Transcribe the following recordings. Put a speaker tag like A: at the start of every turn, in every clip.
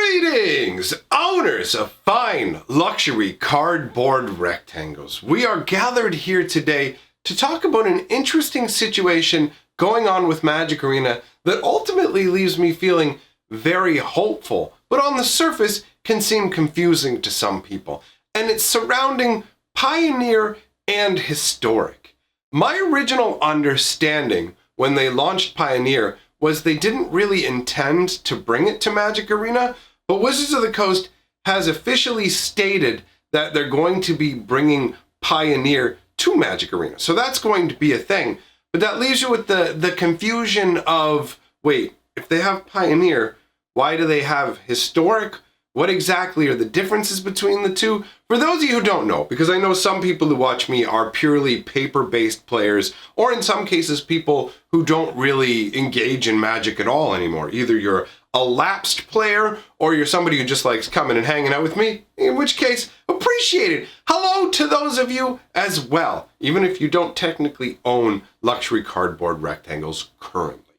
A: Greetings, owners of fine luxury cardboard rectangles. We are gathered here today to talk about an interesting situation going on with Magic Arena that ultimately leaves me feeling very hopeful, but on the surface can seem confusing to some people. And it's surrounding Pioneer and Historic. My original understanding when they launched Pioneer was they didn't really intend to bring it to Magic Arena, but Wizards of the Coast has officially stated that they're going to be bringing Pioneer to Magic Arena. So that's going to be a thing. But that leaves you with the confusion of, wait, if they have Pioneer, why do they have Historic? What exactly are the differences between the two? For those of you who don't know, because I know some people who watch me are purely paper-based players, or in some cases people who don't really engage in Magic at all anymore. Either you're a lapsed player, or you're somebody who just likes coming and hanging out with me, in which case, appreciate it. Hello to those of you as well, even if you don't technically own luxury cardboard rectangles currently.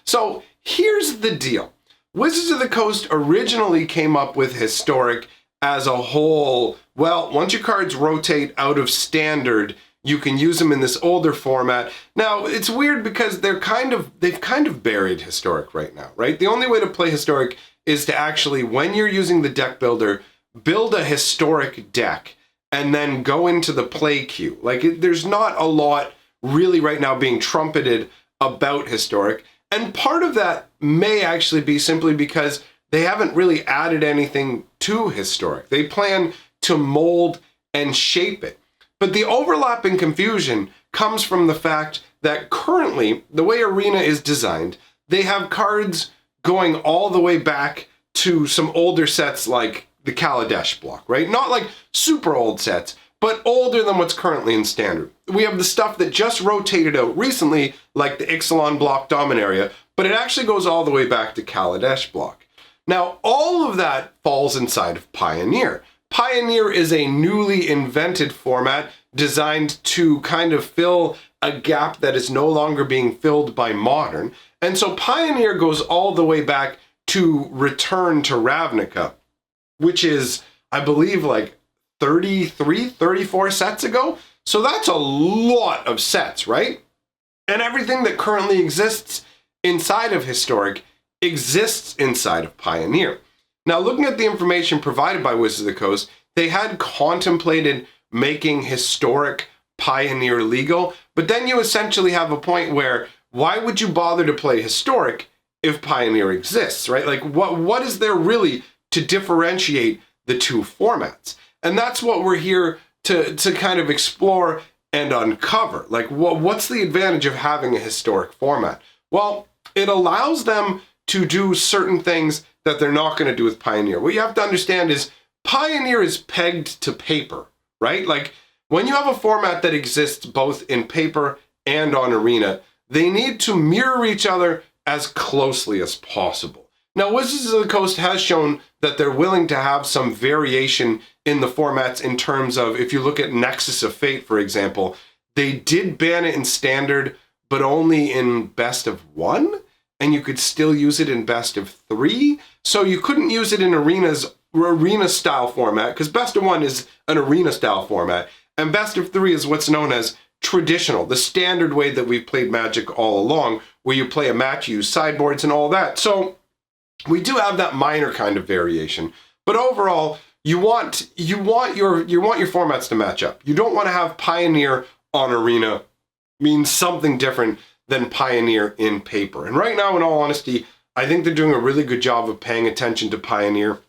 A: So here's the deal. Wizards of the Coast originally came up with Historic as a whole, well, once your cards rotate out of Standard, you can use them in this older format. Now, it's weird because they've kind of buried Historic right now, right? The only way to play Historic is to actually, when you're using the deck builder, build a Historic deck and then go into the play queue. There's not a lot really right now being trumpeted about Historic. And part of that may actually be simply because they haven't really added anything to Historic. They plan to mold and shape it. But the overlapping confusion comes from the fact that currently, the way Arena is designed, they have cards going all the way back to some older sets like the Kaladesh block, right? Not like super old sets, but older than what's currently in Standard. We have the stuff that just rotated out recently, like the Ixalan block Dominaria, but it actually goes all the way back to Kaladesh block. Now, all of that falls inside of Pioneer. Pioneer is a newly invented format designed to kind of fill a gap that is no longer being filled by Modern. And so Pioneer goes all the way back to Return to Ravnica, which is, I believe, like 34 sets ago. So that's a lot of sets, right? And everything that currently exists inside of Historic exists inside of Pioneer. Now, looking at the information provided by Wizards of the Coast, they had contemplated making Historic Pioneer legal, but then you essentially have a point where, why would you bother to play Historic if Pioneer exists, right? Like, what is there really to differentiate the two formats? And that's what we're here to kind of explore and uncover. Like, what's the advantage of having a Historic format? Well, it allows them to do certain things that they're not going to do with Pioneer. What you have to understand is Pioneer is pegged to paper, right? Like, when you have a format that exists both in paper and on Arena, they need to mirror each other as closely as possible. Now, Wizards of the Coast has shown that they're willing to have some variation in the formats in terms of, if you look at Nexus of Fate, for example, they did ban it in Standard, but only in Best of 1, and you could still use it in Best of 3. So you couldn't use it in Arena-style format, because Best of 1 is an Arena-style format, and Best of 3 is what's known as traditional, the standard way that we've played Magic all along, where you play a match, you use sideboards and all that. So we do have that minor kind of variation, but overall, you want your formats to match up. You don't want to have Pioneer on Arena mean something different than Pioneer in paper. And right now, in all honesty, I think they're doing a really good job of paying attention to Pioneer,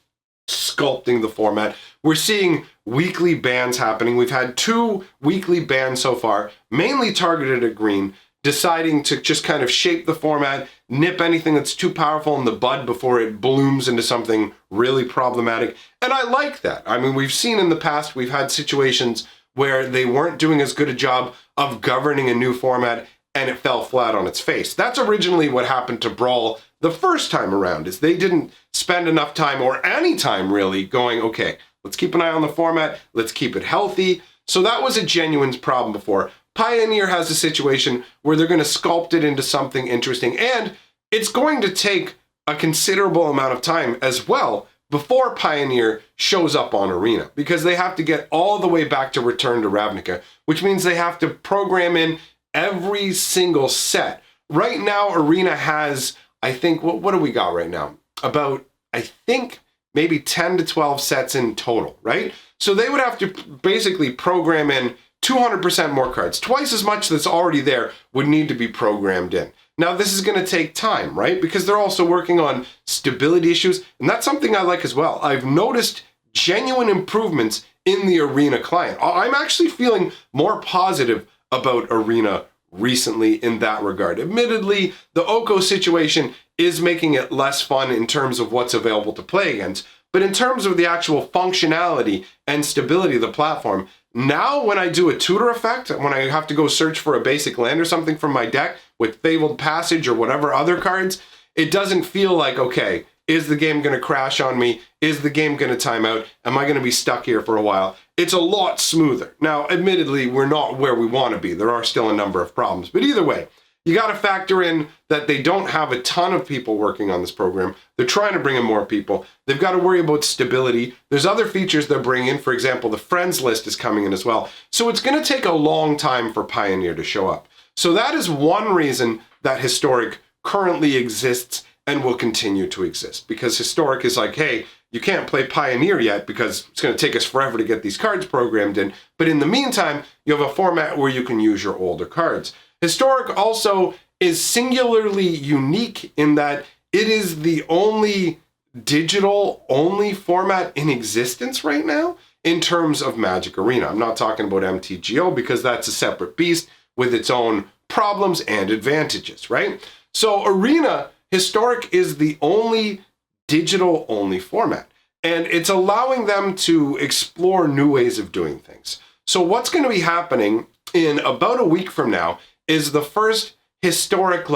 A: sculpting the format. We're seeing weekly bans happening. We've had 2 weekly bans so far, mainly targeted at green, deciding to just kind of shape the format, nip anything that's too powerful in the bud before it blooms into something really problematic. And I like that. I mean, we've seen in the past, we've had situations where they weren't doing as good a job of governing a new format and it fell flat on its face. That's originally what happened to Brawl the first time around, is they didn't spend enough time, or any time really, going, okay, let's keep an eye on the format, let's keep it healthy. So that was a genuine problem before. Pioneer has a situation where they're going to sculpt it into something interesting, and it's going to take a considerable amount of time as well before Pioneer shows up on Arena, because they have to get all the way back to Return to Ravnica, which means they have to program in every single set. Right now, Arena has, I think, what do we got right now? About, I think, maybe 10 to 12 sets in total, right? So they would have to basically program in 200% more cards. Twice as much that's already there would need to be programmed in. Now, this is going to take time, right? Because they're also working on stability issues, and that's something I like as well. I've noticed genuine improvements in the Arena client. I'm actually feeling more positive about Arena recently in that regard. Admittedly, the Oko situation is making it less fun in terms of what's available to play against, but in terms of the actual functionality and stability of the platform, now when I do a tutor effect, when I have to go search for a basic land or something from my deck with Fabled Passage or whatever other cards, it doesn't feel like, okay, is the game going to crash on me? Is the game going to time out? Am I going to be stuck here for a while? It's a lot smoother. Now, admittedly, we're not where we want to be. There are still a number of problems, but either way, you got to factor in that they don't have a ton of people working on this program. They're trying to bring in more people. They've got to worry about stability. There's other features they're bringing in. For example, the friends list is coming in as well. So it's going to take a long time for Pioneer to show up. So that is one reason that Historic currently exists and will continue to exist, because Historic is like, hey, you can't play Pioneer yet because it's going to take us forever to get these cards programmed in. But in the meantime, you have a format where you can use your older cards. Historic also is singularly unique in that it is the only digital-only format in existence right now in terms of Magic Arena. I'm not talking about MTGO because that's a separate beast with its own problems and advantages, right? So Arena, Historic is the only digital-only format, and it's allowing them to explore new ways of doing things. So what's going to be happening in about a week from now is the first Historic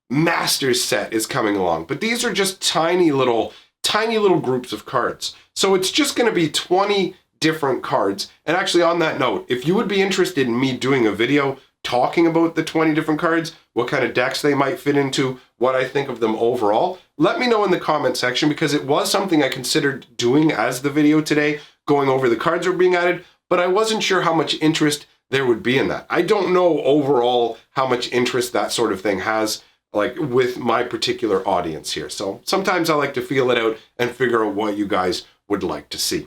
A: Masters set is coming along. But these are just tiny little groups of cards. So it's just going to be 20 different cards. And actually on that note, if you would be interested in me doing a video talking about the 20 different cards, what kind of decks they might fit into, what I think of them overall, let me know in the comment section, because it was something I considered doing as the video today, going over the cards that are being added, but I wasn't sure how much interest there would be in that. I don't know overall how much interest that sort of thing has, with my particular audience here. So sometimes I like to feel it out and figure out what you guys would like to see.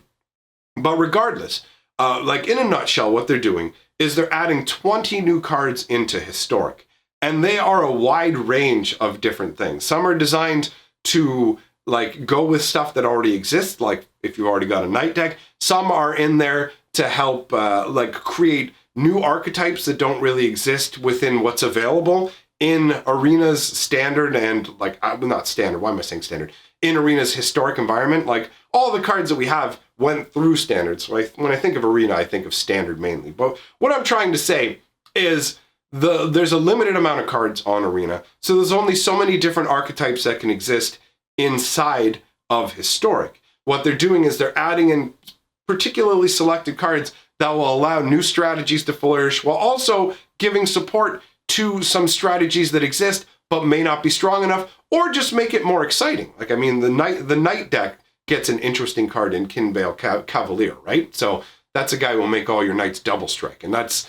A: But regardless, in a nutshell, what they're doing is they're adding 20 new cards into Historic. And they are a wide range of different things. Some are designed to go with stuff that already exists, like if you've already got a Knight deck. Some are in there to help create new archetypes that don't really exist within what's available in Arena's standard and not standard, why am I saying standard? In Arena's Historic environment. All the cards that we have went through standard. So when I think of Arena, I think of standard mainly. But what I'm trying to say is there's a limited amount of cards on Arena. So there's only so many different archetypes that can exist inside of Historic. What they're doing is they're adding in particularly selected cards that will allow new strategies to flourish, while also giving support to some strategies that exist but may not be strong enough, or just make it more exciting. The Knight deck gets an interesting card in Kinvale Cavalier, right? So that's a guy who will make all your Knights double strike, and that's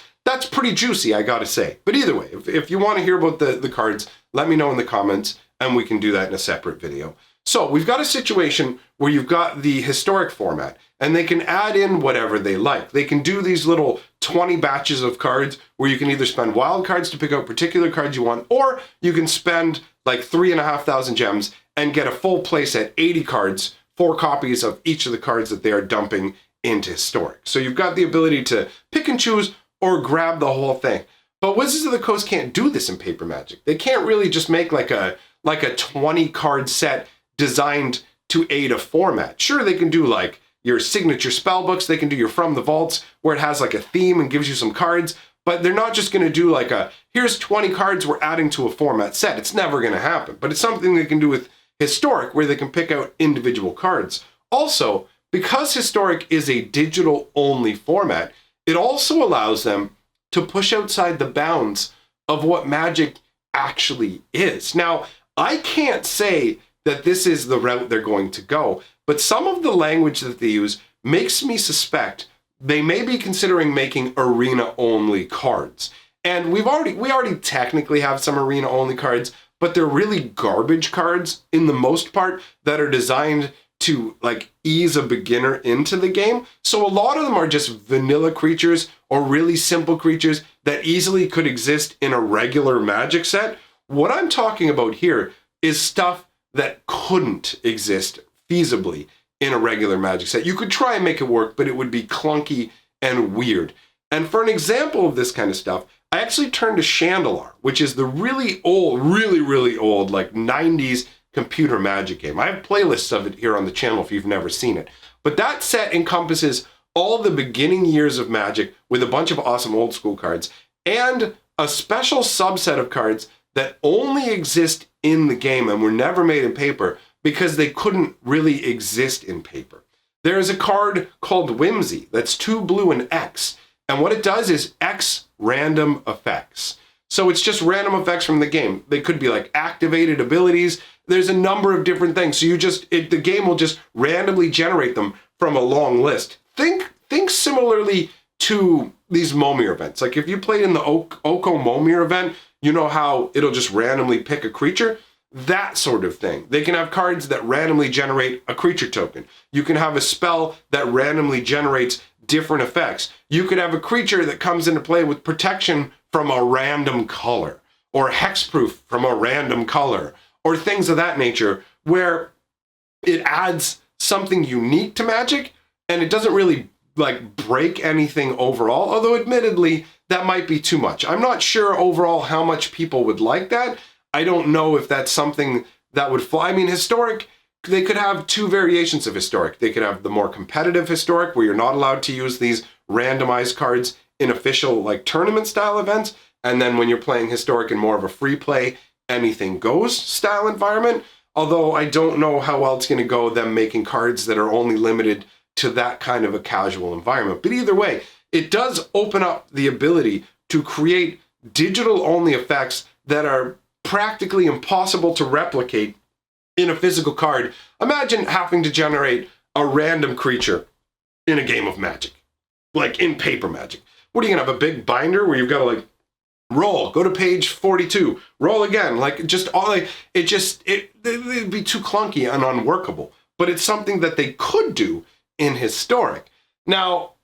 A: pretty juicy, I gotta say. But either way, if you want to hear about the cards, let me know in the comments, and we can do that in a separate video. So we've got a situation where you've got the Historic format, and they can add in whatever they like. They can do these little 20 batches of cards where you can either spend wild cards to pick out particular cards you want, or you can spend 3,500 gems and get a full playset, 80 cards, 4 copies of each of the cards that they are dumping into Historic. So you've got the ability to pick and choose or grab the whole thing. But Wizards of the Coast can't do this in Paper Magic. They can't really just make a 20 card set designed to aid a format. Sure, they can do your signature spell books, they can do your From the Vaults where it has a theme and gives you some cards, but they're not just going to do here's 20 cards we're adding to a format set. It's never going to happen. But it's something they can do with Historic where they can pick out individual cards. Also, because Historic is a digital only format, it also allows them to push outside the bounds of what Magic actually is. Now, I can't say that this is the route they're going to go. But some of the language that they use makes me suspect they may be considering making arena-only cards. And we already technically have some arena-only cards, but they're really garbage cards in the most part that are designed to like ease a beginner into the game. So a lot of them are just vanilla creatures or really simple creatures that easily could exist in a regular Magic set. What I'm talking about here is stuff that couldn't exist feasibly in a regular Magic set. You could try and make it work, but it would be clunky and weird. And for an example of this kind of stuff, I actually turned to Chandelar, which is the really old, really old, like 90s computer Magic game. I have playlists of it here on the channel if you've never seen it. But that set encompasses all the beginning years of Magic with a bunch of awesome old school cards and a special subset of cards that only exist in the game and were never made in paper because they couldn't really exist in paper. There is a card called Whimsy that's 2 blue and X. And what it does is X random effects. So it's just random effects from the game. They could be like activated abilities. There's a number of different things. So the game will just randomly generate them from a long list. Think similarly to these Momir events. Like if you played in the Oko Momir event, you know how it'll just randomly pick a creature? That sort of thing. They can have cards that randomly generate a creature token. You can have a spell that randomly generates different effects. You could have a creature that comes into play with protection from a random color, or hexproof from a random color, or things of that nature, where it adds something unique to Magic, and it doesn't really like break anything overall, although admittedly, that might be too much. I'm not sure overall how much people would like that. I don't know if that's something that would fly. I mean, Historic, they could have 2 variations of Historic. They could have the more competitive Historic, where you're not allowed to use these randomized cards in official like tournament style events. And then when you're playing Historic in more of a free play, anything goes style environment. Although I don't know how well it's going to go them making cards that are only limited to that kind of a casual environment. But either way, it does open up the ability to create digital only effects that are practically impossible to replicate in a physical card. Imagine having to generate a random creature in a game of Magic, like in paper Magic. What are you gonna have, a big binder where you've got to like roll, go to page 42, roll again, like just all like it'd be too clunky and unworkable. But it's something that they could do in Historic. Now,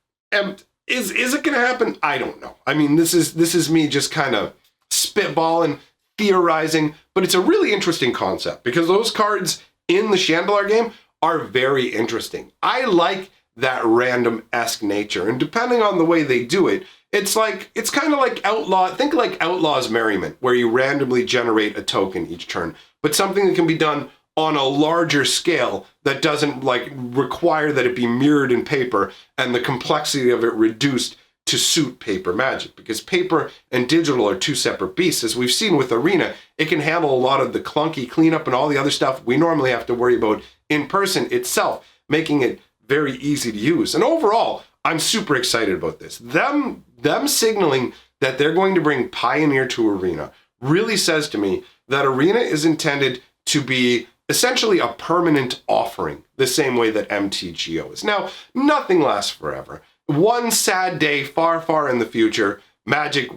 A: is it gonna happen? I don't know. I mean, this is me just kind of spitballing, theorizing, but it's a really interesting concept because those cards in the Chandelar game are very interesting. I like that random-esque nature, and depending on the way they do it, it's kind of like Outlaw. Think like Outlaw's Merriment, where you randomly generate a token each turn, but something that can be done on a larger scale that doesn't like require that it be mirrored in paper and the complexity of it reduced to suit paper Magic, because paper and digital are 2 separate beasts. As we've seen with Arena, it can handle a lot of the clunky cleanup and all the other stuff we normally have to worry about in person itself, making it very easy to use. And overall, I'm super excited about this. Them signaling that they're going to bring Pioneer to Arena really says to me that Arena is intended to be essentially a permanent offering, the same way that MTGO is. Now, nothing lasts forever. One sad day far in the future, Magic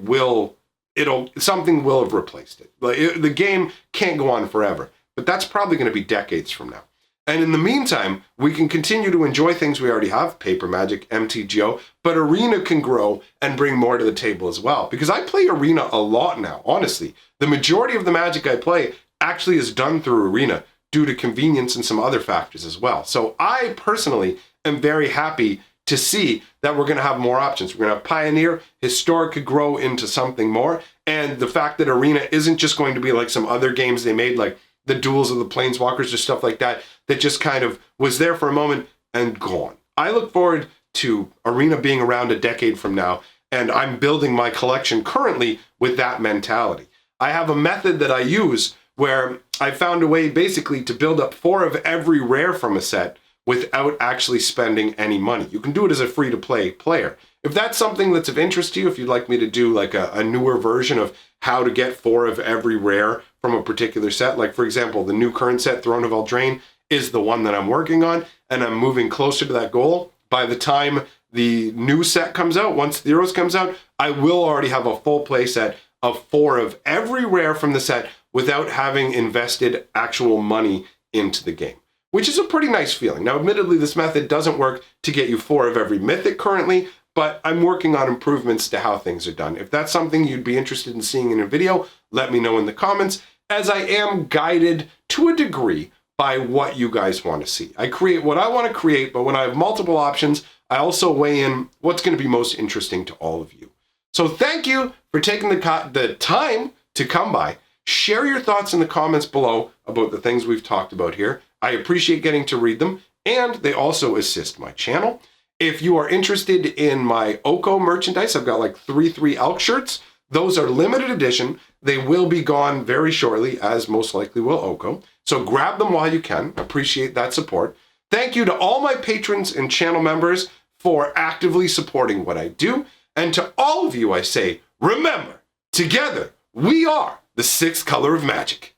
A: something will have replaced it. The game can't go on forever, but that's probably going to be decades from now. And in the meantime, we can continue to enjoy things we already have, paper Magic, MTGO, but Arena can grow and bring more to the table as well. Because I play Arena a lot now, honestly. The majority of the Magic I play actually is done through Arena due to convenience and some other factors as well. So I personally am very happy to see that we're going to have more options. We're going to have Pioneer, Historic could grow into something more, and the fact that Arena isn't just going to be like some other games they made, like the Duels of the Planeswalkers or stuff like that, that just kind of was there for a moment and gone. I look forward to Arena being around a decade from now, and I'm building my collection currently with that mentality. I have a method that I use where I found a way basically to build up 4 of every rare from a set without actually spending any money. You can do it as a free-to-play player. If that's something that's of interest to you, if you'd like me to do like a newer version of how to get 4 of every rare from a particular set. Like, for example, the new current set, Throne of Eldraine, is the one that I'm working on, and I'm moving closer to that goal. By the time the new set comes out, once Theros comes out, I will already have a full play set of 4 of every rare from the set without having invested actual money into the game, which is a pretty nice feeling. Now, admittedly, this method doesn't work to get you 4 of every mythic currently, but I'm working on improvements to how things are done. If that's something you'd be interested in seeing in a video, let me know in the comments, as I am guided to a degree by what you guys want to see. I create what I want to create, but when I have multiple options, I also weigh in what's going to be most interesting to all of you. So thank you for taking the time to come by. Share your thoughts in the comments below about the things we've talked about here. I appreciate getting to read them, and they also assist my channel. If you are interested in my Oko merchandise, I've got like 3 elk shirts. Those are limited edition. They will be gone very shortly, as most likely will Oko. So grab them while you can. Appreciate that support. Thank you to all my patrons and channel members for actively supporting what I do. And to all of you, I say, remember, together we are the 6th color of magic.